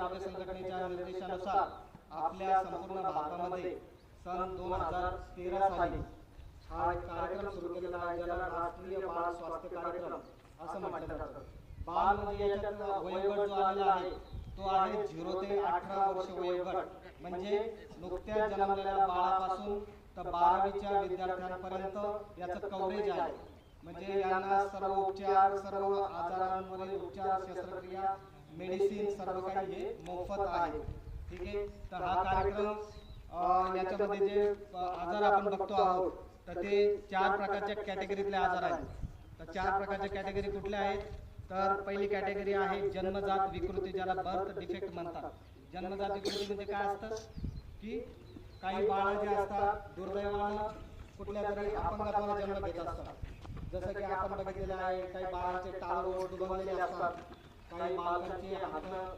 आरोग्य संघटनेच्या निर्देशानुसार आपल्या संपूर्ण भारतामध्ये सन 2013 साली हा एक कार्यक्रम सुरू केलेला आहे, ज्याला राष्ट्रीय बाल स्वास्थ्य कार्यक्रम असं म्हटलं जातं. बाल म्हणजे याच्यात वयोगट जो आलेला आहे तो आहे 0 ते 18 वर्ष वयोगट, म्हणजे नुकत्याच जन्मलेल्या बाळापासून तर 12वीच्या विद्यार्थ्यांपर्यंत याचं कव्हरेज आहे. म्हणजे यांना सर्व उपचार, सर्व आजारांवरील उपचार, शस्त्रक्रिया, मेडिसिन सर्व काही हे मोफत आहे. ठीक आहे. तर हा कार्यक्रम याच्यामध्ये जे आजार आपण बघतो आहोत तर ते 4 प्रकारच्या कॅटेगरीतले आजार आहेत. तर 4 प्रकारच्या कॅटेगरी कुठल्या आहेत? तर पहिली कॅटेगरी आहे जन्मजात विकृती, ज्याला बर्थ डिफेक्ट म्हणतात. जन्मजात विकृती म्हणजे काय असतं की काही बाळ जे असतात दुर्दैवानं कुठल्या तरी अपंगत्वाने जन्म घेत असतात. जसं की आपण बघितलेलं आहे काही बाळांचे टाळोट दुबळलेले असतात, काही बालकांचे हात